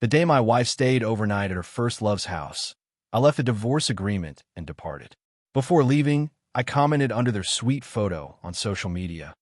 The day my wife stayed overnight at her first love's house, I left a divorce agreement and departed. Before leaving, I commented under their sweet photo on social media.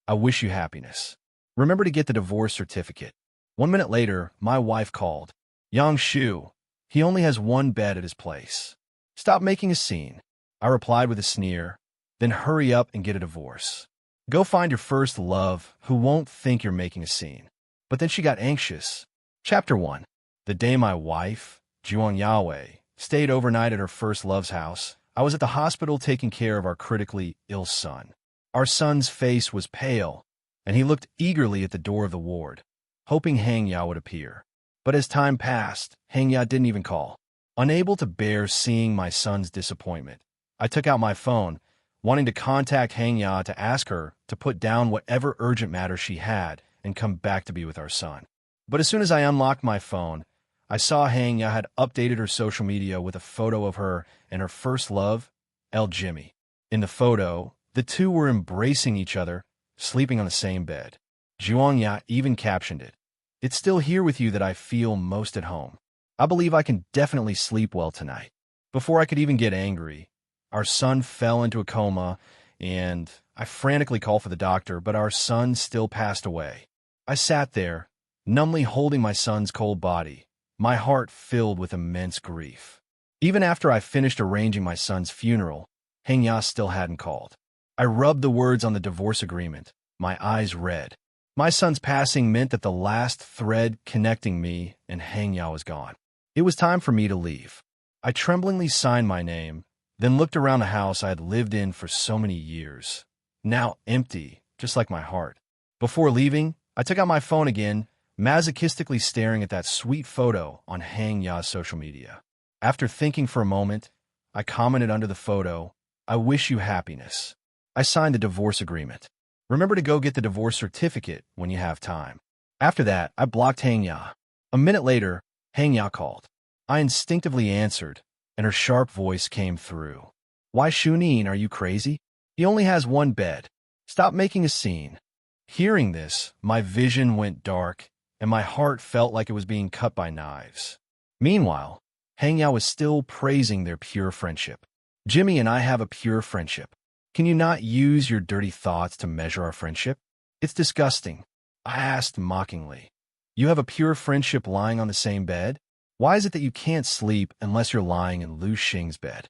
I wish you happiness. Remember to get the divorce certificate. 1 minute later, my wife called. Yang Shu, he only has one bed at his place. Stop making a scene. I replied with a sneer. Then hurry up and get a divorce. Go find your first love who won't think you're making a scene. But then she got anxious. Chapter 1. The day my wife, Juan Yahweh, stayed overnight at her first love's house, I was at the hospital taking care of our critically ill son. Our son's face was pale, and he looked eagerly at the door of the ward, hoping Hang Ya would appear. But as time passed, Hang Ya didn't even call. Unable to bear seeing my son's disappointment, I took out my phone, wanting to contact Hang Ya to ask her to put down whatever urgent matter she had and come back to be with our son. But as soon as I unlocked my phone, I saw Hang Ya had updated her social media with a photo of her and her first love, El Jimmy. In the photo, the two were embracing each other, sleeping on the same bed. Juan Ya even captioned it. It's still here with you that I feel most at home. I believe I can definitely sleep well tonight. Before I could even get angry, our son fell into a coma, and I frantically called for the doctor, but our son still passed away. I sat there, numbly holding my son's cold body, my heart filled with immense grief. Even after I finished arranging my son's funeral, Hang Ya still hadn't called. I rubbed the words on the divorce agreement, my eyes red. My son's passing meant that the last thread connecting me and Hang Ya was gone. It was time for me to leave. I tremblingly signed my name, then looked around the house I had lived in for so many years, now empty, just like my heart. Before leaving, I took out my phone again, masochistically staring at that sweet photo on Hang Ya's social media. After thinking for a moment, I commented under the photo, I wish you happiness. I signed the divorce agreement. Remember to go get the divorce certificate when you have time. After that, I blocked Hang Ya. A minute later, Hang Ya called. I instinctively answered, and her sharp voice came through. Why, Shunin, are you crazy? He only has one bed. Stop making a scene. Hearing this, my vision went dark, and my heart felt like it was being cut by knives. Meanwhile, Hang Ya was still praising their pure friendship. Jimmy and I have a pure friendship. Can you not use your dirty thoughts to measure our friendship? It's disgusting. I asked mockingly. You have a pure friendship lying on the same bed? Why is it that you can't sleep unless you're lying in Lu Xing's bed?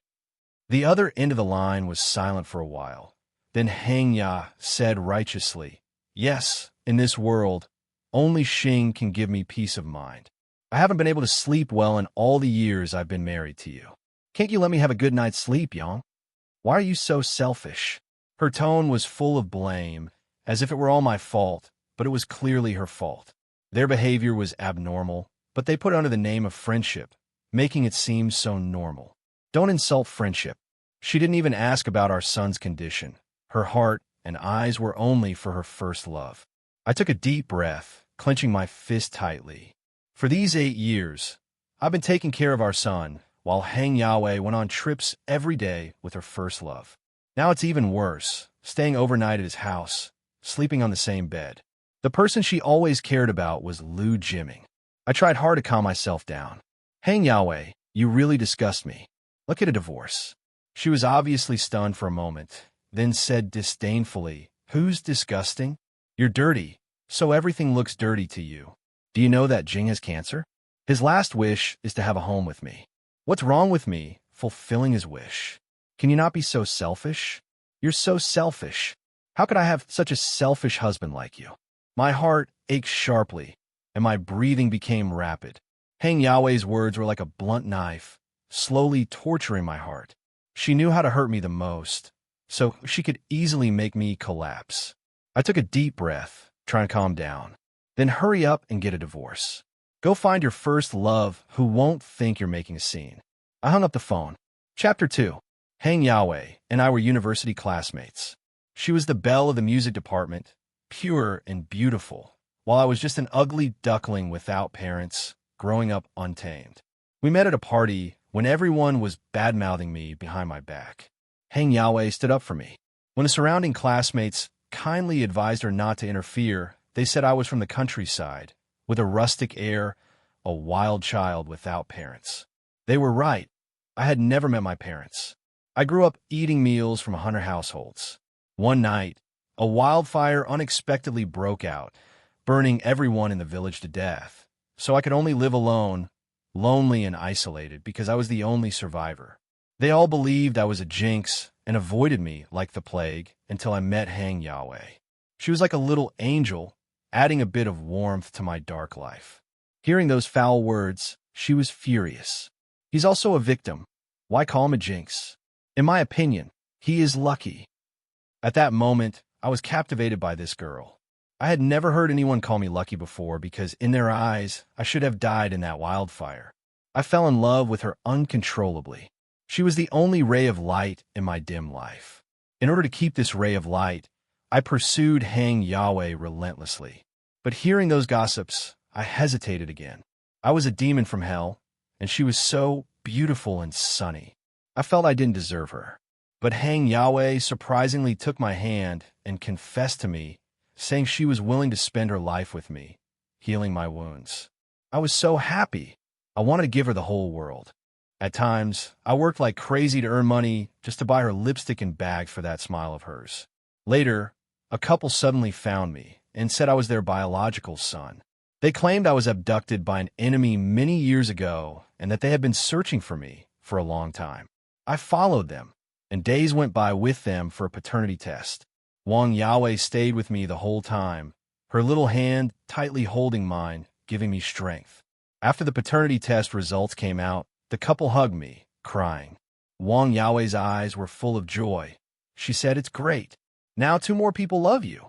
The other end of the line was silent for a while. Then Hang Ya said righteously, Yes, in this world, only Xing can give me peace of mind. I haven't been able to sleep well in all the years I've been married to you. Can't you let me have a good night's sleep, Yang? Why are you so selfish? Her tone was full of blame, as if it were all my fault, but it was clearly her fault. Their behavior was abnormal, but they put it under the name of friendship, making it seem so normal. Don't insult friendship. She didn't even ask about our son's condition. Her heart and eyes were only for her first love. I took a deep breath, clenching my fist tightly. For these 8 years, I've been taking care of our son, while Hang Yahweh went on trips every day with her first love. Now it's even worse, staying overnight at his house, sleeping on the same bed. The person she always cared about was Lu Jimming. I tried hard to calm myself down. Hang Yahweh, you really disgust me. Let's get a divorce. She was obviously stunned for a moment, then said disdainfully, Who's disgusting? You're dirty, so everything looks dirty to you. Do you know that Jing has cancer? His last wish is to have a home with me. What's wrong with me fulfilling his wish? Can you not be so selfish? You're so selfish. How could I have such a selfish husband like you? My heart ached sharply, and my breathing became rapid. Hang Yahweh's words were like a blunt knife, slowly torturing my heart. She knew how to hurt me the most, so she could easily make me collapse. I took a deep breath, trying to calm down. Then hurry up and get a divorce. Go find your first love who won't think you're making a scene. I hung up the phone. Chapter 2. Hang Yahweh and I were university classmates. She was the belle of the music department, pure and beautiful, while I was just an ugly duckling without parents, growing up untamed. We met at a party when everyone was bad-mouthing me behind my back. Hang Yahweh stood up for me. When the surrounding classmates kindly advised her not to interfere, they said I was from the countryside, with a rustic air, a wild child without parents. They were right. I had never met my parents. I grew up eating meals from hunter households. One night, a wildfire unexpectedly broke out, burning everyone in the village to death. So I could only live alone, lonely and isolated, because I was the only survivor. They all believed I was a jinx and avoided me like the plague until I met Hang Yahweh. She was like a little angel, adding a bit of warmth to my dark life. Hearing those foul words, she was furious. He's also a victim. Why call him a jinx? In my opinion, he is lucky. At that moment, I was captivated by this girl. I had never heard anyone call me lucky before because in their eyes, I should have died in that wildfire. I fell in love with her uncontrollably. She was the only ray of light in my dim life. In order to keep this ray of light, I pursued Hang Yahweh relentlessly. But hearing those gossips, I hesitated again. I was a demon from hell, and she was so beautiful and sunny. I felt I didn't deserve her. But Hang Yahweh surprisingly took my hand and confessed to me, saying she was willing to spend her life with me, healing my wounds. I was so happy. I wanted to give her the whole world. At times, I worked like crazy to earn money just to buy her lipstick and bag for that smile of hers. Later, a couple suddenly found me and said I was their biological son. They claimed I was abducted by an enemy many years ago and that they had been searching for me for a long time. I followed them, and days went by with them for a paternity test. Hang Yahweh stayed with me the whole time, her little hand tightly holding mine, giving me strength. After the paternity test results came out, the couple hugged me, crying. Hang Yahweh's eyes were full of joy. She said, "It's great. Now 2 more people love you."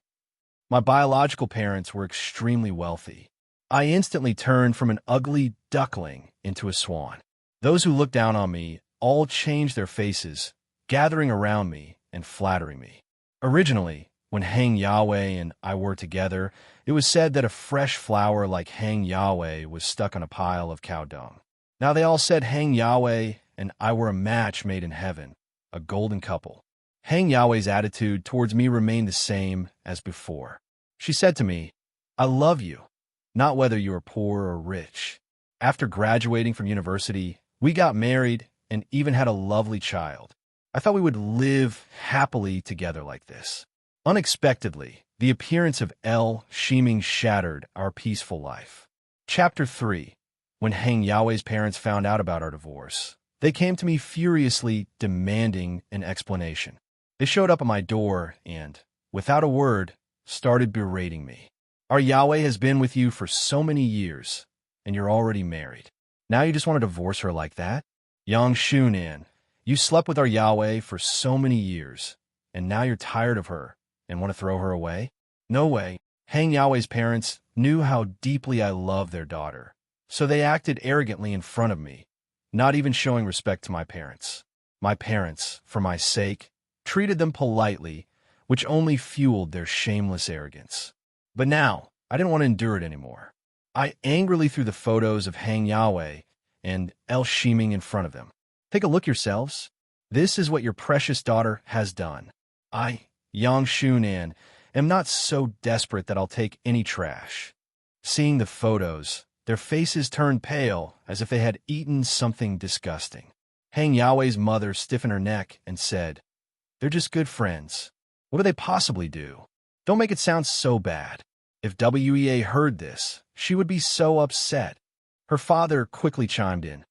My biological parents were extremely wealthy. I instantly turned from an ugly duckling into a swan. Those who looked down on me all changed their faces, gathering around me and flattering me. Originally, when Hang Yahweh and I were together, it was said that a fresh flower like Hang Yahweh was stuck on a pile of cow dung. Now they all said Hang Yahweh and I were a match made in heaven, a golden couple. Hang Yahweh's attitude towards me remained the same as before. She said to me, "I love you, not whether you are poor or rich." After graduating from university, we got married and even had a lovely child. I thought we would live happily together like this. Unexpectedly, the appearance of El Shiming shattered our peaceful life. Chapter 3. When Hang Yahweh's parents found out about our divorce, they came to me furiously demanding an explanation. They showed up at my door and, without a word, started berating me. Our Yahweh has been with you for so many years, and you're already married. Now you just want to divorce her like that? Yang Shunan, you slept with our Yahweh for so many years, and now you're tired of her and want to throw her away? No way. Hang Yahweh's parents knew how deeply I loved their daughter, so they acted arrogantly in front of me, not even showing respect to my parents. My parents, for my sake, treated them politely, which only fueled their shameless arrogance. But now, I didn't want to endure it anymore. I angrily threw the photos of Hang Yahweh and El Shiming in front of them. Take a look yourselves. This is what your precious daughter has done. I, Yang Shunan, am not so desperate that I'll take any trash. Seeing the photos, their faces turned pale as if they had eaten something disgusting. Hang Yahweh's mother stiffened her neck and said, "They're just good friends. What do they possibly do? Don't make it sound so bad." If WEA heard this, she would be so upset. Her father quickly chimed in.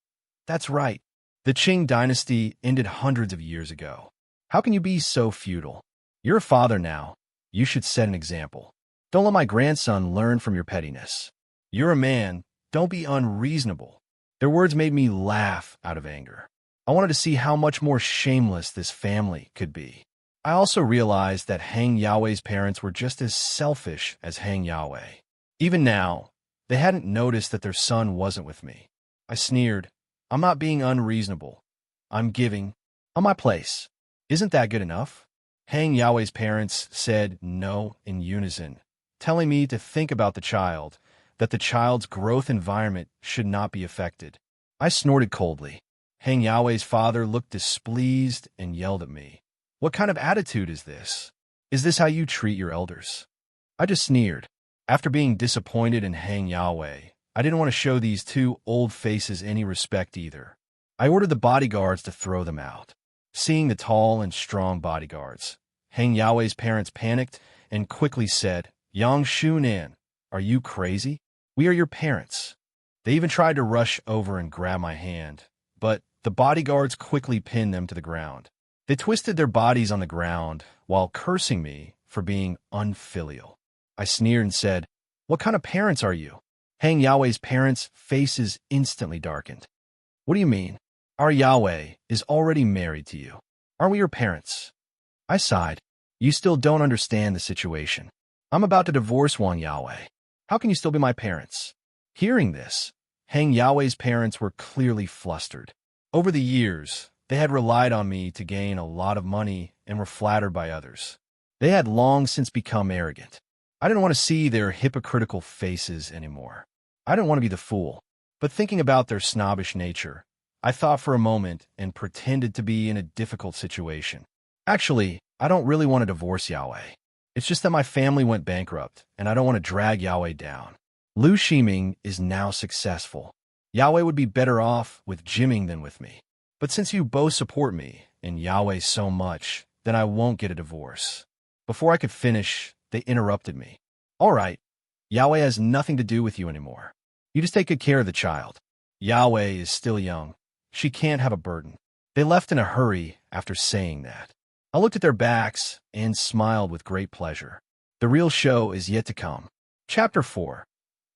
"That's right. The Qing dynasty ended hundreds of years ago. How can you be so futile? You're a father now. You should set an example. Don't let my grandson learn from your pettiness. You're a man. Don't be unreasonable." Their words made me laugh out of anger. I wanted to see how much more shameless this family could be. I also realized that Hang Yahweh's parents were just as selfish as Hang Yahweh. Even now, they hadn't noticed that their son wasn't with me. I sneered, "I'm not being unreasonable. I'm giving on my place. Isn't that good enough?" Hang Yahweh's parents said no in unison, telling me to think about the child, that the child's growth environment should not be affected. I snorted coldly. Hang Yahweh's father looked displeased and yelled at me. "What kind of attitude is this? Is this how you treat your elders?" I just sneered. After being disappointed in Hang Yahweh, I didn't want to show these two old faces any respect either. I ordered the bodyguards to throw them out. Seeing the tall and strong bodyguards, Hang Yaowei's parents panicked and quickly said, "Yang Shunan, are you crazy? We are your parents." They even tried to rush over and grab my hand, but the bodyguards quickly pinned them to the ground. They twisted their bodies on the ground while cursing me for being unfilial. I sneered and said, "What kind of parents are you?" Hang Yaowei's parents' faces instantly darkened. "What do you mean? Our Yahweh is already married to you. Aren't we your parents?" I sighed. "You still don't understand the situation. I'm about to divorce Wang Yahweh. How can you still be my parents?" Hearing this, Hang Yaowei's parents were clearly flustered. Over the years, they had relied on me to gain a lot of money and were flattered by others. They had long since become arrogant. I didn't want to see their hypocritical faces anymore. I didn't want to be the fool. But thinking about their snobbish nature, I thought for a moment and pretended to be in a difficult situation. "Actually, I don't really want to divorce Yahweh. It's just that my family went bankrupt, and I don't want to drag Yahweh down. Lu Shiming is now successful. Yahweh would be better off with Jimming than with me. But since you both support me and Yahweh so much, then I won't get a divorce." Before I could finish, they interrupted me. "All right, Yahweh has nothing to do with you anymore. You just take good care of the child. Yahweh is still young. She can't have a burden." They left in a hurry after saying that. I looked at their backs and smiled with great pleasure. The real show is yet to come. Chapter 4.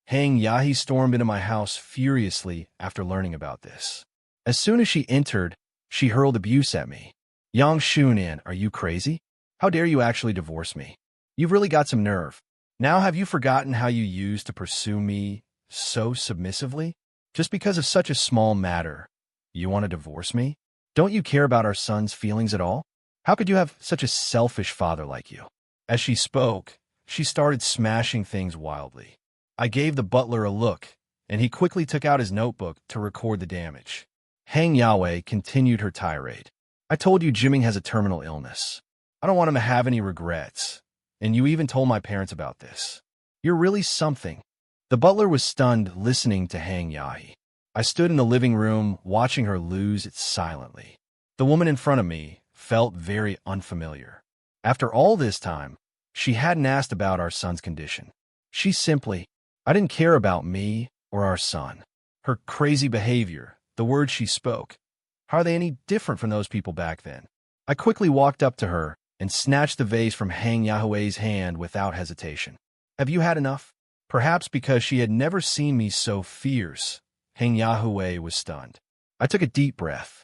Hang Yahi stormed into my house furiously after learning about this. As soon as she entered, she hurled abuse at me. "Yang Shunan, are you crazy? How dare you actually divorce me? You've really got some nerve. Now have you forgotten how you used to pursue me so submissively? Just because of such a small matter, you want to divorce me? Don't you care about our son's feelings at all? How could you have such a selfish father like you?" As she spoke, she started smashing things wildly. I gave the butler a look, and he quickly took out his notebook to record the damage. Hang Yahweh continued her tirade. "I told you Jimming has a terminal illness. I don't want him to have any regrets. And you even told my parents about this. You're really something." The butler was stunned listening to Hang Yahi. I stood in the living room watching her lose it silently. The woman in front of me felt very unfamiliar. After all this time, she hadn't asked about our son's condition. She simply, I didn't care about me or our son. Her crazy behavior, the words she spoke, how are they any different from those people back then? I quickly walked up to her and snatched the vase from Hang Yahweh's hand without hesitation. "Have you had enough?" Perhaps because she had never seen me so fierce, Hang Yahweh was stunned. I took a deep breath.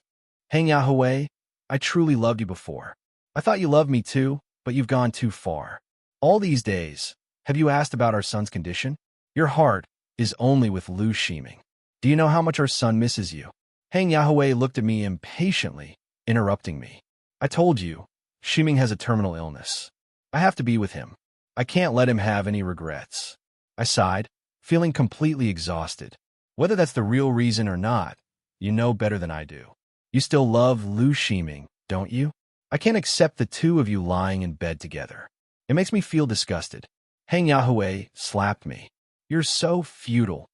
"Hang Yahweh, I truly loved you before. I thought you loved me too, but you've gone too far. All these days, have you asked about our son's condition? Your heart is only with Lu Shiming. Do you know how much our son misses you?" Hang Yahweh looked at me impatiently, interrupting me. "I told you, Shiming has a terminal illness. I have to be with him. I can't let him have any regrets." I sighed, feeling completely exhausted. Whether that's the real reason or not, you know better than I do. You still love Lu Shiming, don't you? I can't accept the two of you lying in bed together. It makes me feel disgusted. Hang Yahweh slapped me. "You're so futile."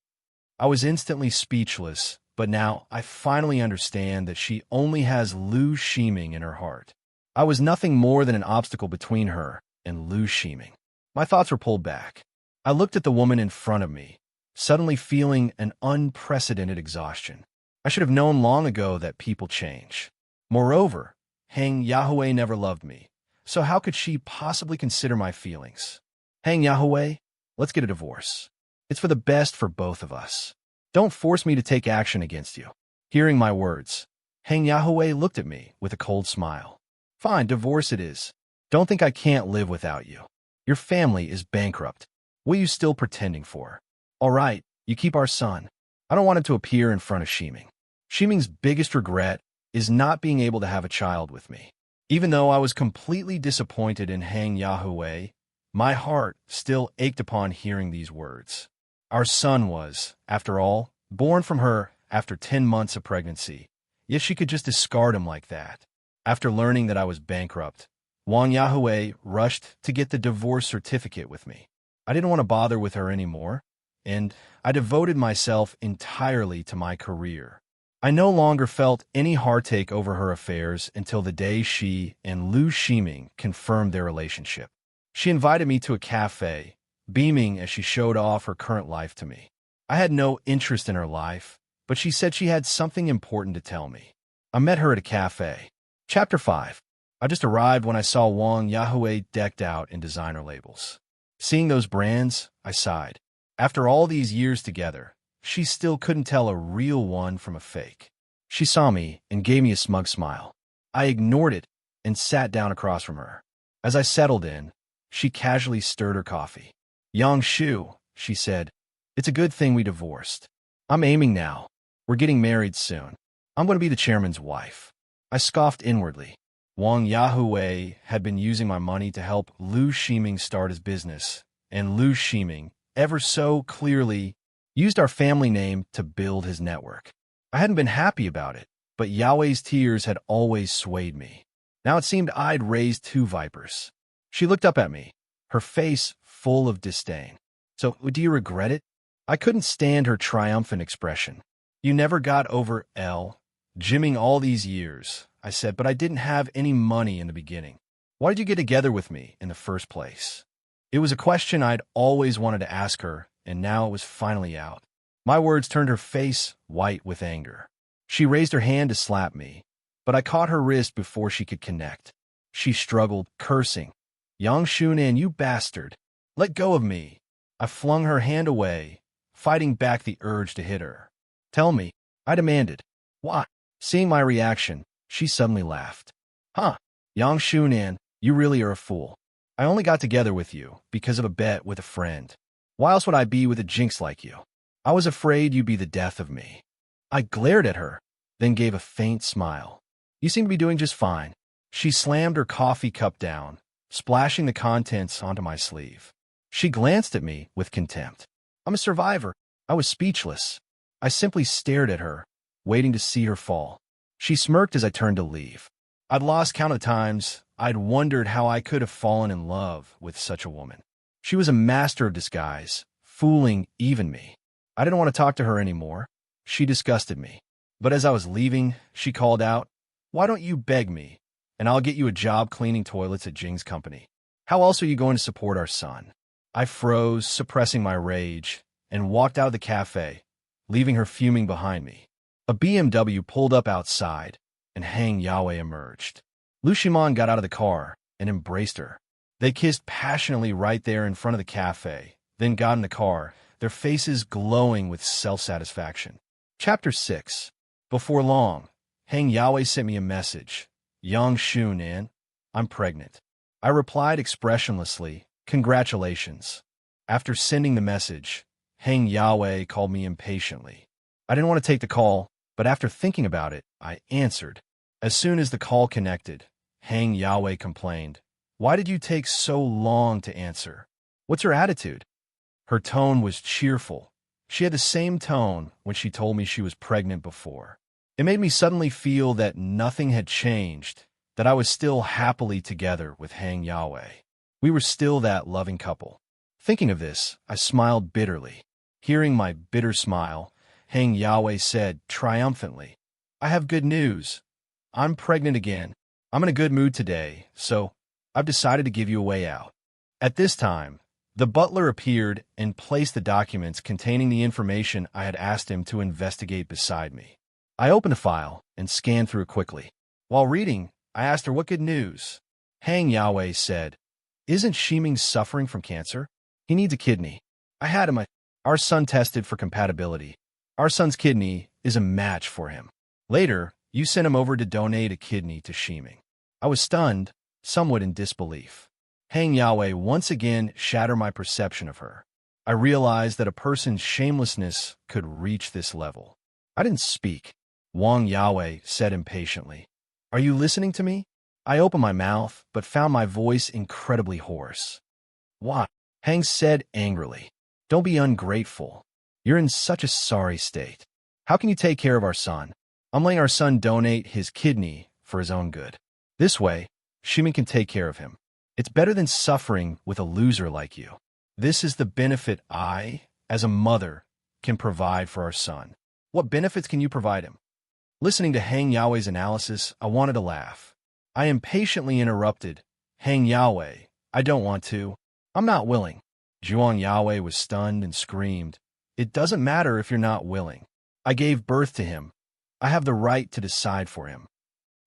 I was instantly speechless, but now I finally understand that she only has Lu Shiming in her heart. I was nothing more than an obstacle between her and Lu Shiming. My thoughts were pulled back. I looked at the woman in front of me, suddenly feeling an unprecedented exhaustion. I should have known long ago that people change. Moreover, Hang Yahweh never loved me, so how could she possibly consider my feelings? "Hang Yahweh, let's get a divorce. It's for the best for both of us. Don't force me to take action against you." Hearing my words, Hang Yahweh looked at me with a cold smile. "Fine, divorce it is. Don't think I can't live without you. Your family is bankrupt. What are you still pretending for? All right, you keep our son. I don't want him to appear in front of Shiming. Shiming's biggest regret is not being able to have a child with me." Even though I was completely disappointed in Hang Yahweh, my heart still ached upon hearing these words. Our son was, after all, born from her after 10 months of pregnancy, yet she could just discard him like that. After learning that I was bankrupt, Wang Yahweh rushed to get the divorce certificate with me. I didn't want to bother with her anymore, and I devoted myself entirely to my career. I no longer felt any heartache over her affairs until the day she and Liu Shiming confirmed their relationship. She invited me to a cafe, beaming as she showed off her current life to me. I had no interest in her life, but she said she had something important to tell me. I met her at a cafe. Chapter 5. I just arrived when I saw Wang Yahweh decked out in designer labels. Seeing those brands, I sighed. After all these years together, she still couldn't tell a real one from a fake. She saw me and gave me a smug smile. I ignored it and sat down across from her. As I settled in, she casually stirred her coffee. "Yang Shu," she said, "it's a good thing we divorced. I'm aiming now. We're getting married soon. I'm going to be the chairman's wife." I scoffed inwardly. Wang Yahweh had been using my money to help Liu Shiming start his business, and Liu Shiming, ever so clearly, used our family name to build his network. I hadn't been happy about it, but Yahweh's tears had always swayed me. Now it seemed I'd raised two vipers. She looked up at me, her face full of disdain. "So, do you regret it?" I couldn't stand her triumphant expression. "You never got over gymming all these years," I said, "but I didn't have any money in the beginning. Why did you get together with me in the first place?" It was a question I'd always wanted to ask her, and now it was finally out. My words turned her face white with anger. She raised her hand to slap me, but I caught her wrist before she could connect. She struggled, cursing. "Yang Shunan, you bastard! Let go of me!" I flung her hand away, fighting back the urge to hit her. "Tell me," I demanded. "Why?" Seeing my reaction, she suddenly laughed. "Huh, Yang Shunan, you really are a fool. I only got together with you because of a bet with a friend. Why else would I be with a jinx like you? I was afraid you'd be the death of me." I glared at her, then gave a faint smile. "You seem to be doing just fine." She slammed her coffee cup down, splashing the contents onto my sleeve. She glanced at me with contempt. "I'm a survivor." I was speechless. I simply stared at her, waiting to see her fall. She smirked as I turned to leave. I'd lost count of times I'd wondered how I could have fallen in love with such a woman. She was a master of disguise, fooling even me. I didn't want to talk to her anymore. She disgusted me. But as I was leaving, she called out, "Why don't you beg me, and I'll get you a job cleaning toilets at Jing's company? How else are you going to support our son?" I froze, suppressing my rage, and walked out of the cafe, leaving her fuming behind me. A BMW pulled up outside, and Hang Yahweh emerged. Liu Shiming got out of the car and embraced her. They kissed passionately right there in front of the cafe, then got in the car, their faces glowing with self-satisfaction. Chapter 6. Before long, Hang Yahweh sent me a message. "Yang Shunan, I'm pregnant." I replied expressionlessly, "Congratulations." After sending the message, Hang Yahweh called me impatiently. I didn't want to take the call, but after thinking about it, I answered. As soon as the call connected, Hang Yahweh complained, "Why did you take so long to answer? What's your attitude?" Her tone was cheerful. She had the same tone when she told me she was pregnant before. It made me suddenly feel that nothing had changed, that I was still happily together with Hang Yahweh. We were still that loving couple. Thinking of this, I smiled bitterly. Hearing my bitter smile, Hang Yahweh said triumphantly, "I have good news. I'm pregnant again. I'm in a good mood today, so I've decided to give you a way out." At this time, the butler appeared and placed the documents containing the information I had asked him to investigate beside me. I opened the file and scanned through it quickly. While reading, I asked her what good news. Hang Yahweh said, "Isn't Shiming suffering from cancer? He needs a kidney. I had him. Our son tested for compatibility. Our son's kidney is a match for him. Later, you sent him over to donate a kidney to Shiming." I was stunned, somewhat in disbelief. Hang Yahweh once again shattered my perception of her. I realized that a person's shamelessness could reach this level. I didn't speak. Wang Yahweh said impatiently, "Are you listening to me?" I opened my mouth, but found my voice incredibly hoarse. "Why?" Hang said angrily. "Don't be ungrateful. You're in such a sorry state. How can you take care of our son? I'm letting our son donate his kidney for his own good. This way, Shiming can take care of him. It's better than suffering with a loser like you. This is the benefit I as a mother, can provide for our son? What benefits can you provide him? Listening to Hang Yahweh's analysis, I wanted to laugh. I impatiently interrupted. Hang Yahweh, I don't want to. I'm not willing. Juang Yahweh was stunned and screamed, "It doesn't matter if you're not willing. I gave birth to him. I have the right to decide for him."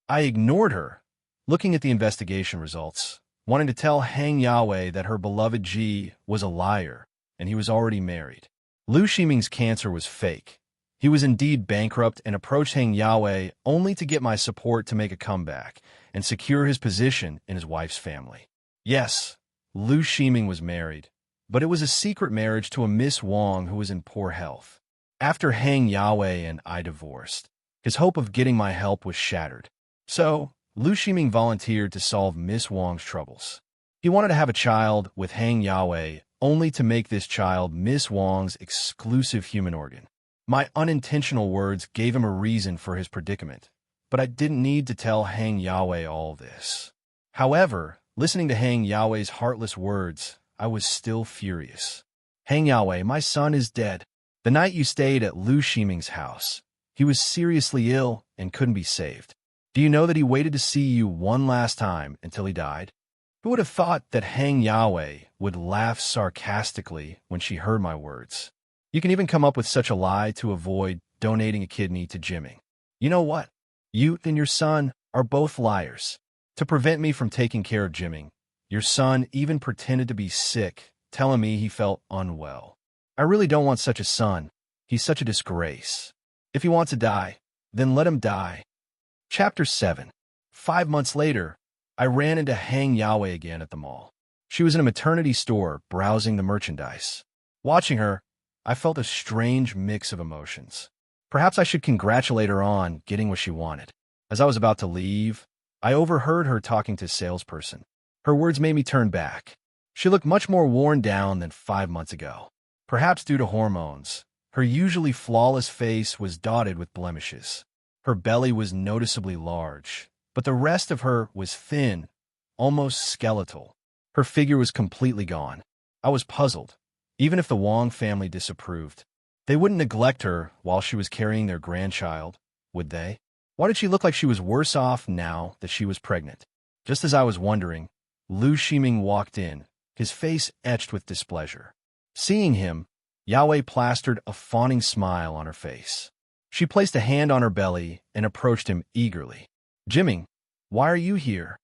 I ignored her, looking at the investigation results, wanting to tell Hang Yahweh that her beloved Ji was a liar and he was already married. Liu Ximing's cancer was fake. He was indeed bankrupt and approached Hang Yahweh only to get my support to make a comeback and secure his position in his wife's family. Yes, Liu Ximing was married, but it was a secret marriage to a Miss Wang who was in poor health. After Hang Yahweh and I divorced, his hope of getting my help was shattered. So, Liu Ximing volunteered to solve Miss Wang's troubles. He wanted to have a child with Hang Yahweh only to make this child Miss Wang's exclusive human organ. My unintentional words gave him a reason for his predicament, but I didn't need to tell Hang Yahweh all this. However, listening to Hang Yahweh's heartless words, I was still furious. Hang Yahweh, my son is dead. The night you stayed at Liu Ximing's house, he was seriously ill and couldn't be saved. Do you know that he waited to see you one last time until he died? Who would have thought that Hang Yahweh would laugh sarcastically when she heard my words? You can even come up with such a lie to avoid donating a kidney to Jimmy. You know what? You and your son are both liars. To prevent me from taking care of Jimmy, your son even pretended to be sick, telling me he felt unwell. I really don't want such a son. He's such a disgrace. If he wants to die, then let him die. Chapter 7. 5 months later, I ran into Hang Yahweh again at the mall. She was in a maternity store browsing the merchandise. Watching her, I felt a strange mix of emotions. Perhaps I should congratulate her on getting what she wanted. As I was about to leave, I overheard her talking to a salesperson. Her words made me turn back. She looked much more worn down than 5 months ago. Perhaps due to hormones, her usually flawless face was dotted with blemishes. Her belly was noticeably large, but the rest of her was thin, almost skeletal. Her figure was completely gone. I was puzzled. Even if the Wang family disapproved, they wouldn't neglect her while she was carrying their grandchild, would they? Why did she look like she was worse off now that she was pregnant? Just as I was wondering, Liu Ximing walked in, his face etched with displeasure. Seeing him, Yahweh plastered a fawning smile on her face. She placed a hand on her belly and approached him eagerly. "Jimmy, why are you here?"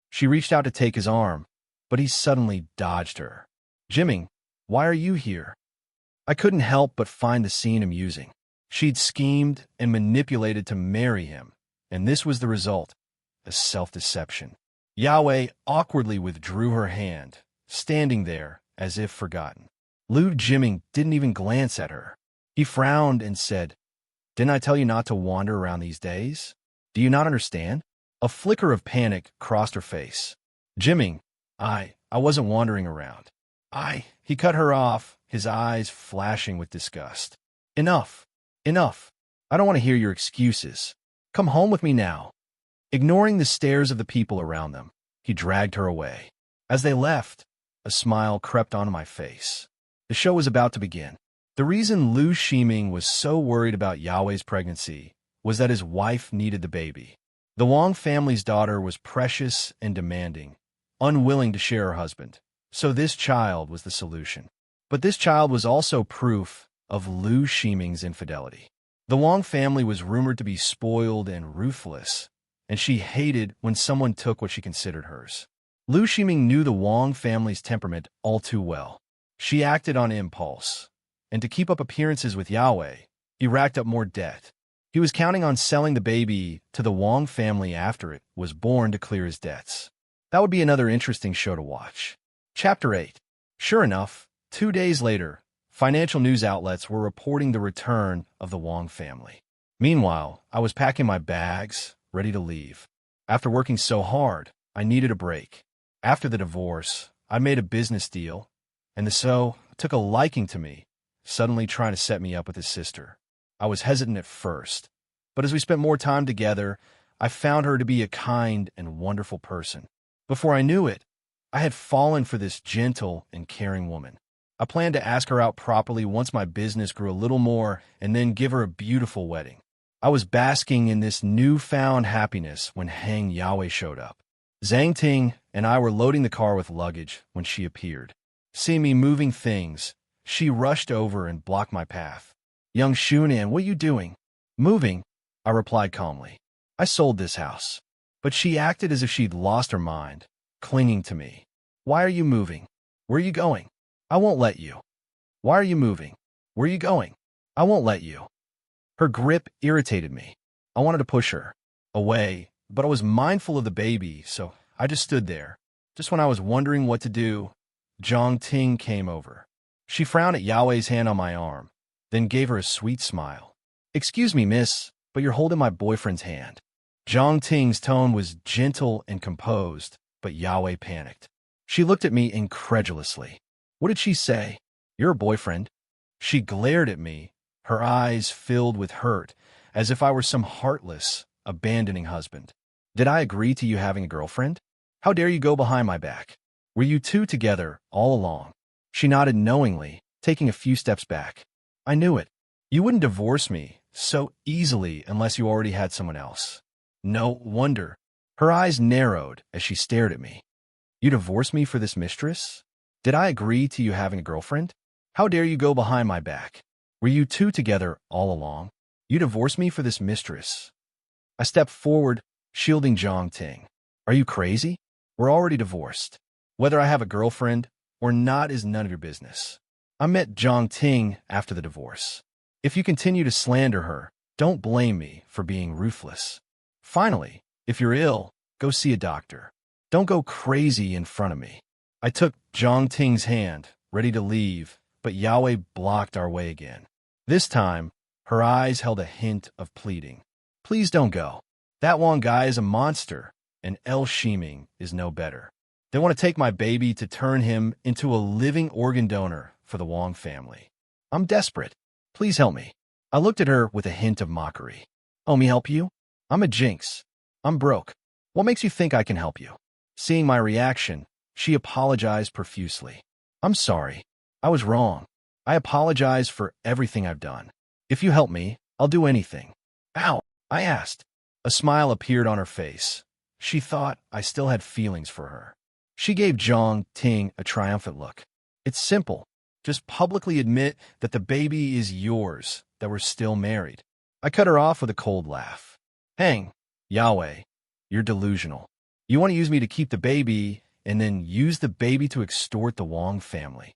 She reached out to take his arm, but he suddenly dodged her. "Jimmy, why are you here?" I couldn't help but find the scene amusing. She'd schemed and manipulated to marry him, and this was the result, a self-deception. Yahweh awkwardly withdrew her hand, standing there as if forgotten. Liu Ximing didn't even glance at her. He frowned and said, "Didn't I tell you not to wander around these days? Do you not understand?" A flicker of panic crossed her face. "Jimmy, I wasn't wandering around. He cut her off, his eyes flashing with disgust. "Enough. Enough. I don't want to hear your excuses. Come home with me now." Ignoring the stares of the people around them, he dragged her away. As they left, a smile crept onto my face. The show was about to begin. The reason Liu Ximing was so worried about Yahweh's pregnancy was that his wife needed the baby. The Wang family's daughter was precious and demanding, unwilling to share her husband, so this child was the solution. But this child was also proof of Liu Ximing's infidelity. The Wang family was rumored to be spoiled and ruthless, and she hated when someone took what she considered hers. Liu Ximing knew the Wang family's temperament all too well. She acted on impulse, and to keep up appearances with Yahweh, he racked up more debt. He was counting on selling the baby to the Wang family after it was born to clear his debts. That would be another interesting show to watch. Chapter 8. Sure enough, 2 days later, financial news outlets were reporting the return of the Wang family. Meanwhile, I was packing my bags, ready to leave. After working so hard, I needed a break. After the divorce, I made a business deal, and the So took a liking to me, suddenly trying to set me up with his sister. I was hesitant at first, but as we spent more time together, I found her to be a kind and wonderful person. Before I knew it, I had fallen for this gentle and caring woman. I planned to ask her out properly once my business grew a little more and then give her a beautiful wedding. I was basking in this newfound happiness when Hang Yahweh showed up. Zhang Ting and I were loading the car with luggage when she appeared. Seeing me moving things, she rushed over and blocked my path. "Young Shunan, what are you doing?" "Moving," I replied calmly. "I sold this house." But she acted as if she'd lost her mind, clinging to me. "Why are you moving? Where are you going?" "I won't let you." "Why are you moving? Where are you going?" "I won't let you." Her grip irritated me. I wanted to push her away, but I was mindful of the baby, so I just stood there. Just when I was wondering what to do, Zhang Ting came over. She frowned at Yahweh's hand on my arm, then gave her a sweet smile. "Excuse me, miss, but you're holding my boyfriend's hand." Zhang Ting's tone was gentle and composed, but Yahweh panicked. She looked at me incredulously. "What did she say? Your boyfriend?" She glared at me, her eyes filled with hurt, as if I were some heartless, abandoning husband. "Did I agree to you having a girlfriend? How dare you go behind my back? Were you two together all along?" She nodded knowingly, taking a few steps back. "I knew it. You wouldn't divorce me so easily unless you already had someone else." No wonder. Her eyes narrowed as she stared at me. "You divorced me for this mistress? Did I agree to you having a girlfriend? How dare you go behind my back? Were you two together all along? You divorced me for this mistress." I stepped forward, shielding Zhang Ting. "Are you crazy? We're already divorced. Whether I have a girlfriend or not is none of your business." I met Zhang Ting after the divorce. "If you continue to slander her, don't blame me for being ruthless. Finally, if you're ill, go see a doctor. Don't go crazy in front of me." I took Zhang Ting's hand, ready to leave, but Yahweh blocked our way again. This time, her eyes held a hint of pleading. "Please don't go. That one guy is a monster, and El Shiming is no better. They want to take my baby to turn him into a living organ donor for the Wong family. I'm desperate. Please help me." I looked at her with a hint of mockery. "Oh, me help you? I'm a jinx. I'm broke. What makes you think I can help you?" Seeing my reaction, she apologized profusely. "I'm sorry. I was wrong. I apologize for everything I've done. If you help me, I'll do anything." "Ow," I asked. A smile appeared on her face. She thought I still had feelings for her. She gave Zhang Ting a triumphant look. "It's simple. Just publicly admit that the baby is yours, that we're still married." I cut her off with a cold laugh. "Hang, Yahweh, you're delusional. You want to use me to keep the baby and then use the baby to extort the Wong family."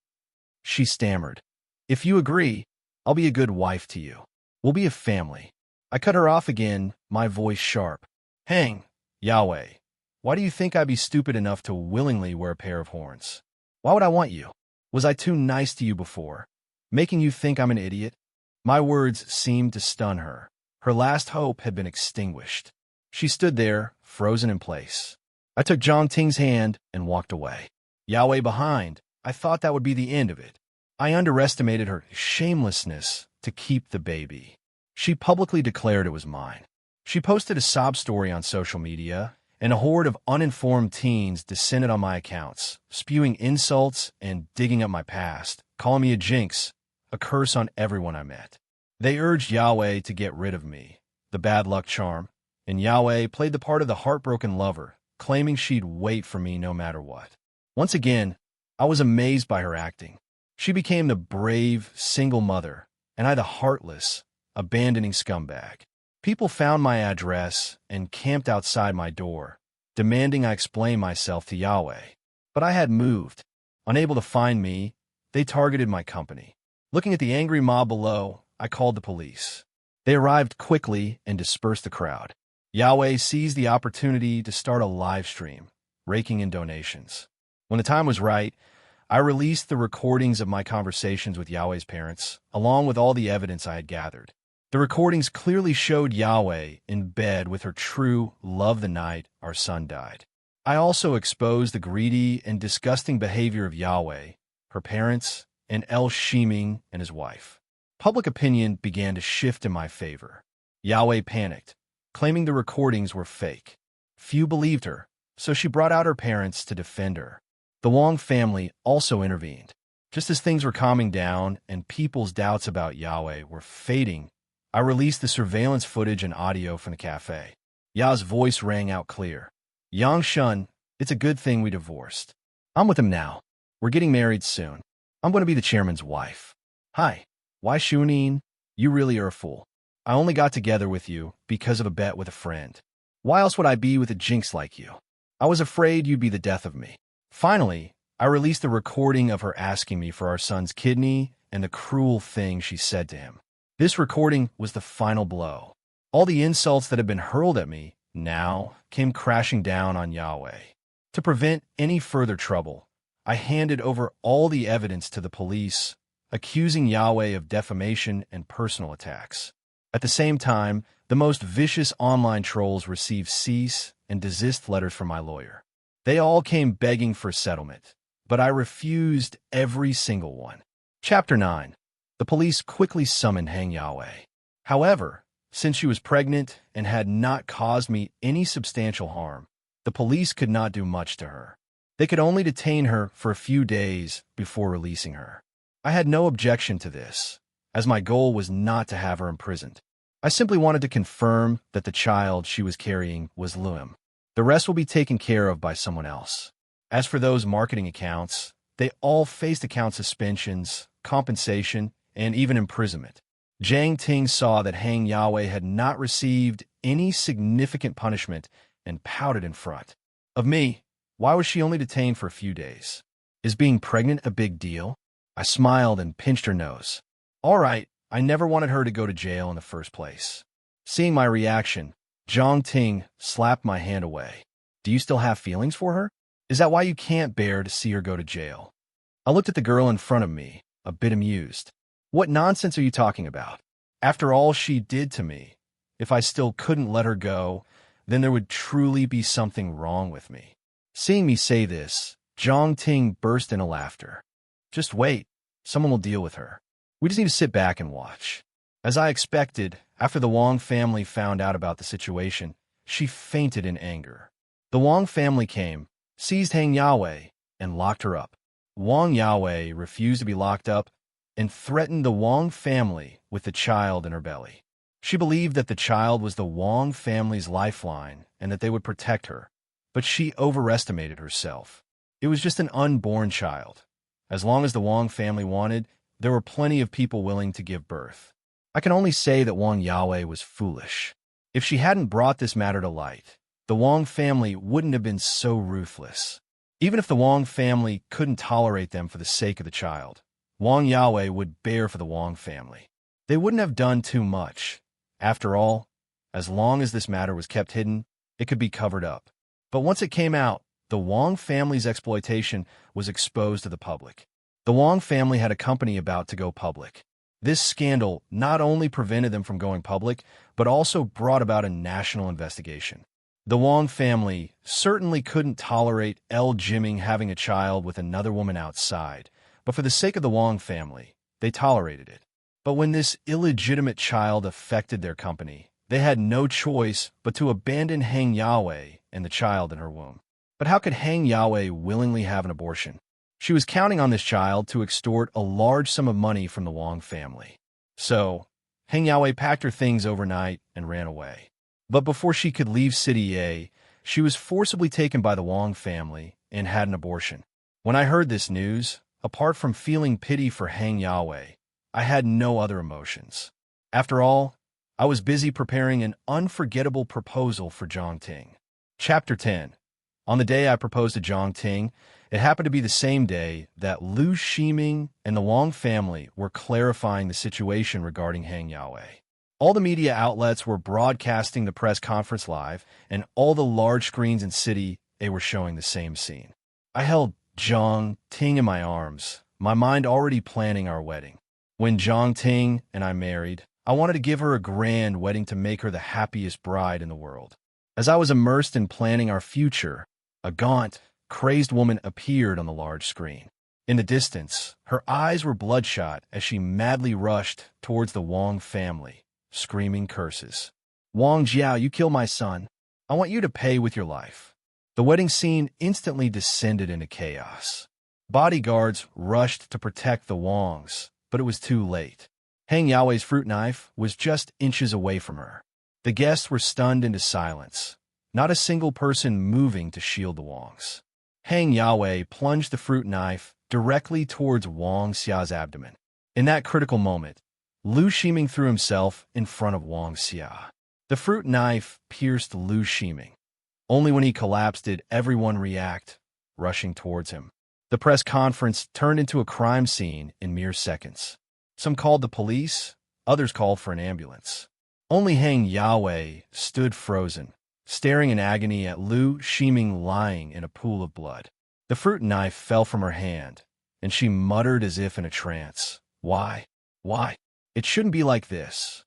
She stammered. "If you agree, I'll be a good wife to you. We'll be a family." I cut her off again, my voice sharp. "Hang, Yahweh, why do you think I'd be stupid enough to willingly wear a pair of horns? Why would I want you? Was I too nice to you before, making you think I'm an idiot?" My words seemed to stun her. Her last hope had been extinguished. She stood there, frozen in place. I took Zhang Ting's hand and walked away. Yahweh behind, I thought that would be the end of it. I underestimated her shamelessness to keep the baby. She publicly declared it was mine. She posted a sob story on social media, and a horde of uninformed teens descended on my accounts, spewing insults and digging up my past, calling me a jinx, a curse on everyone I met. They urged Yahweh to get rid of me, the bad luck charm, and Yahweh played the part of the heartbroken lover, claiming she'd wait for me no matter what. Once again, I was amazed by her acting. She became the brave, single mother, and I the heartless, abandoning scumbag. People found my address and camped outside my door, demanding I explain myself to Yahweh. But I had moved. Unable to find me, they targeted my company. Looking at the angry mob below, I called the police. They arrived quickly and dispersed the crowd. Yahweh seized the opportunity to start a live stream, raking in donations. When the time was right, I released the recordings of my conversations with Yahweh's parents, along with all the evidence I had gathered. The recordings clearly showed Yahweh in bed with her true love the night our son died. I also exposed the greedy and disgusting behavior of Yahweh, her parents, and El Shiming and his wife. Public opinion began to shift in my favor. Yahweh panicked, claiming the recordings were fake. Few believed her, so she brought out her parents to defend her. The Wong family also intervened. Just as things were calming down and people's doubts about Yahweh were fading, I released the surveillance footage and audio from the cafe. Yah's voice rang out clear. Yang Shun, it's a good thing we divorced. I'm with him now. We're getting married soon. I'm going to be the chairman's wife. Hi. Why Shunin? You really are a fool. I only got together with you because of a bet with a friend. Why else would I be with a jinx like you? I was afraid you'd be the death of me. Finally, I released the recording of her asking me for our son's kidney and the cruel thing she said to him. This recording was the final blow. All the insults that had been hurled at me now came crashing down on Yahweh. To prevent any further trouble, I handed over all the evidence to the police, accusing Yahweh of defamation and personal attacks. At the same time, the most vicious online trolls received cease and desist letters from my lawyer. They all came begging for settlement, but I refused every single one. Chapter 9. The police quickly summoned Hang Yahweh. However, since she was pregnant and had not caused me any substantial harm, the police could not do much to her. They could only detain her for a few days before releasing her. I had no objection to this, as my goal was not to have her imprisoned. I simply wanted to confirm that the child she was carrying was Luim. The rest will be taken care of by someone else. As for those marketing accounts, they all faced account suspensions, compensation, and even imprisonment. Jiang Ting saw that Hang Yahweh had not received any significant punishment and pouted in front of me. Why was she only detained for a few days? Is being pregnant a big deal? I smiled and pinched her nose. All right, I never wanted her to go to jail in the first place. Seeing my reaction, Jiang Ting slapped my hand away. Do you still have feelings for her? Is that why you can't bear to see her go to jail? I looked at the girl in front of me, a bit amused. What nonsense are you talking about? After all she did to me, if I still couldn't let her go, then there would truly be something wrong with me. Seeing me say this, Jiang Ting burst into laughter. Just wait, someone will deal with her. We just need to sit back and watch. As I expected, after the Wang family found out about the situation, she fainted in anger. The Wang family came, seized Hang Yahweh, and locked her up. Wang Yahweh refused to be locked up and threatened the Wang family with the child in her belly. She believed that the child was the Wang family's lifeline and that they would protect her, but she overestimated herself. It was just an unborn child. As long as the Wang family wanted, there were plenty of people willing to give birth. I can only say that Wang Yahweh was foolish. If she hadn't brought this matter to light, the Wang family wouldn't have been so ruthless. Even if the Wang family couldn't tolerate them for the sake of the child, Wang Yahweh would bear for the Wang family. They wouldn't have done too much. After all, as long as this matter was kept hidden, it could be covered up. But once it came out, the Wang family's exploitation was exposed to the public. The Wang family had a company about to go public. This scandal not only prevented them from going public, but also brought about a national investigation. The Wang family certainly couldn't tolerate El Jimming having a child with another woman outside, but for the sake of the Wang family, they tolerated it. But when this illegitimate child affected their company, they had no choice but to abandon Hang Yahweh and the child in her womb. But how could Hang Yahweh willingly have an abortion? She was counting on this child to extort a large sum of money from the Wang family. So, Hang Yahweh packed her things overnight and ran away. But before she could leave City A, she was forcibly taken by the Wang family and had an abortion. When I heard this news, apart from feeling pity for Hang Yahweh, I had no other emotions. After all, I was busy preparing an unforgettable proposal for Jiang Ting. Chapter 10. On the day I proposed to Jiang Ting, it happened to be the same day that Liu Shiming and the Wang family were clarifying the situation regarding Hang Yahweh. All the media outlets were broadcasting the press conference live, and all the large screens in City A were showing the same scene. I held Jiang Ting in my arms, my mind already planning our wedding. When Jiang Ting and I married, I wanted to give her a grand wedding to make her the happiest bride in the world. As I was immersed in planning our future, a gaunt, crazed woman appeared on the large screen. In the distance, her eyes were bloodshot as she madly rushed towards the Wang family, screaming curses. Wang Jiao, you killed my son. I want you to pay with your life. The wedding scene instantly descended into chaos. Bodyguards rushed to protect the Wangs, but it was too late. Hang Yaowei's fruit knife was just inches away from her. The guests were stunned into silence, not a single person moving to shield the Wangs. Hang Yawei plunged the fruit knife directly towards Wang Xia's abdomen. In that critical moment, Lu Shiming threw himself in front of Wang Xia. The fruit knife pierced Lu Shiming. Only when he collapsed did everyone react, rushing towards him. The press conference turned into a crime scene in mere seconds. Some called the police, others called for an ambulance. Only Hang Yawei stood frozen, staring in agony at Lu Shiming lying in a pool of blood. The fruit knife fell from her hand, and she muttered as if in a trance. Why? Why? It shouldn't be like this.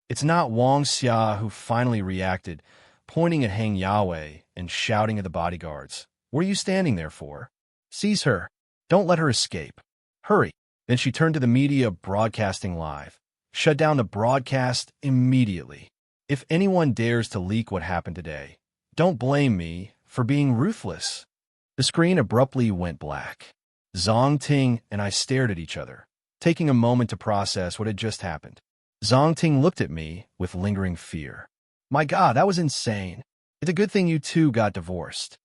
It's not Wang Xia who finally reacted, pointing at Hang Yawei and shouting at the bodyguards. What are you standing there for? Seize her. Don't let her escape. Hurry. Then she turned to the media broadcasting live. Shut down the broadcast immediately. If anyone dares to leak what happened today, don't blame me for being ruthless. The screen abruptly went black. Zhang Ting and I stared at each other, taking a moment to process what had just happened. Zhang Ting looked at me with lingering fear. My God, that was insane. It's a good thing you two got divorced.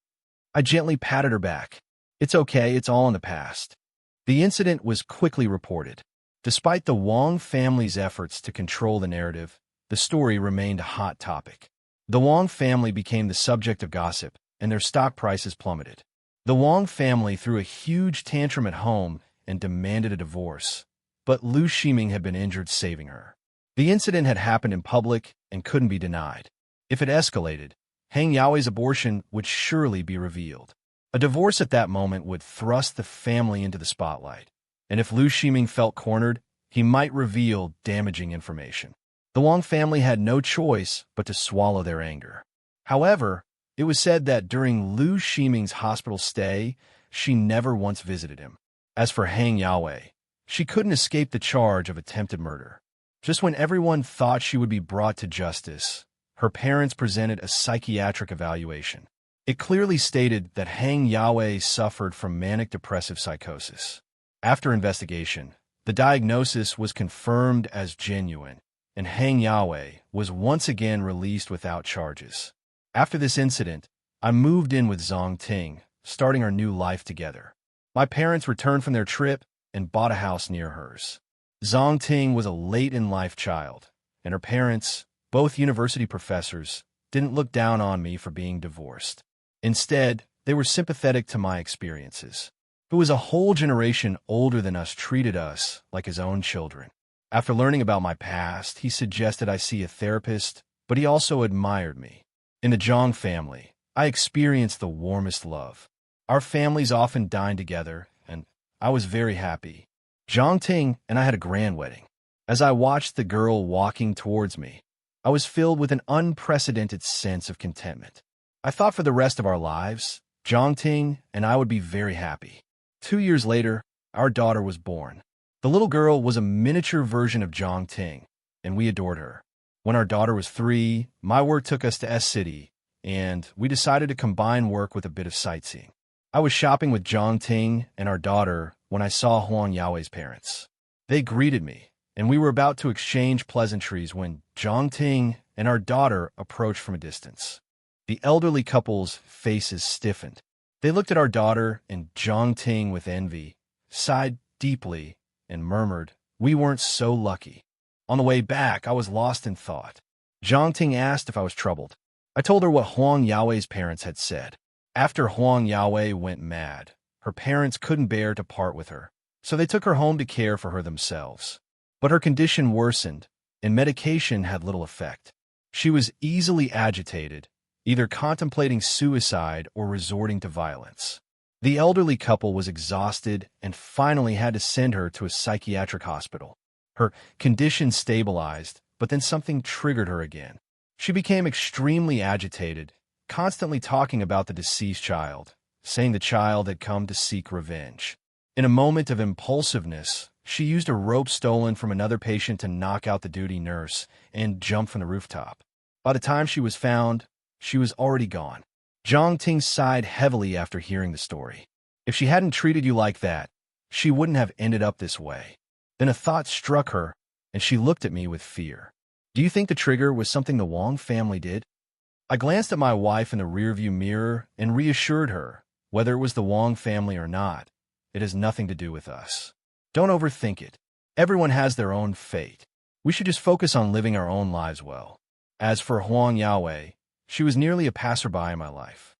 I gently patted her back. It's okay, it's all in the past. The incident was quickly reported. Despite the Wang family's efforts to control the narrative, the story remained a hot topic. The Wang family became the subject of gossip, and their stock prices plummeted. The Wang family threw a huge tantrum at home and demanded a divorce, but Lu Shiming had been injured saving her. The incident had happened in public and couldn't be denied. If it escalated, Hang Yawei's abortion would surely be revealed. A divorce at that moment would thrust the family into the spotlight, and if Lu Shiming felt cornered, he might reveal damaging information. The Wang family had no choice but to swallow their anger. However, it was said that during Lu Shiming's hospital stay, she never once visited him. As for Hang Yawei, she couldn't escape the charge of attempted murder. Just when everyone thought she would be brought to justice, her parents presented a psychiatric evaluation. It clearly stated that Hang Yawei suffered from manic depressive psychosis. After investigation, the diagnosis was confirmed as genuine, and Hang Yawei was once again released without charges. After this incident, I moved in with Zhang Ting, starting our new life together. My parents returned from their trip and bought a house near hers. Zhang Ting was a late-in-life child, and her parents, both university professors, didn't look down on me for being divorced. Instead, they were sympathetic to my experiences. Who was a whole generation older than us treated us like his own children. After learning about my past, he suggested I see a therapist, but he also admired me. In the Zhang family, I experienced the warmest love. Our families often dined together, and I was very happy. Zhang Ting and I had a grand wedding. As I watched the girl walking towards me, I was filled with an unprecedented sense of contentment. I thought for the rest of our lives, Zhang Ting and I would be very happy. 2 years later, our daughter was born. The little girl was a miniature version of Zhang Ting, and we adored her. When our daughter was 3, my work took us to S-City, and we decided to combine work with a bit of sightseeing. I was shopping with Zhang Ting and our daughter when I saw Huang Yawei's parents. They greeted me, and we were about to exchange pleasantries when Zhang Ting and our daughter approached from a distance. The elderly couple's faces stiffened. They looked at our daughter and Zhang Ting with envy, sighed deeply, and murmured, "We weren't so lucky." On the way back, I was lost in thought. Zhang Ting asked if I was troubled. I told her what Huang Yawei's parents had said. After Huang Yawei went mad, her parents couldn't bear to part with her, so they took her home to care for her themselves. But her condition worsened, and medication had little effect. She was easily agitated, either contemplating suicide or resorting to violence. The elderly couple was exhausted and finally had to send her to a psychiatric hospital. Her condition stabilized, but then something triggered her again. She became extremely agitated, constantly talking about the deceased child, saying the child had come to seek revenge. In a moment of impulsiveness, she used a rope stolen from another patient to knock out the duty nurse and jumped from the rooftop. By the time she was found, she was already gone. Zhang Ting sighed heavily after hearing the story. If she hadn't treated you like that, she wouldn't have ended up this way. Then a thought struck her, and she looked at me with fear. Do you think the trigger was something the Wong family did? I glanced at my wife in the rearview mirror and reassured her, whether it was the Wong family or not, it has nothing to do with us. Don't overthink it. Everyone has their own fate. We should just focus on living our own lives well. As for Huang Yaowei, she was nearly a passerby in my life.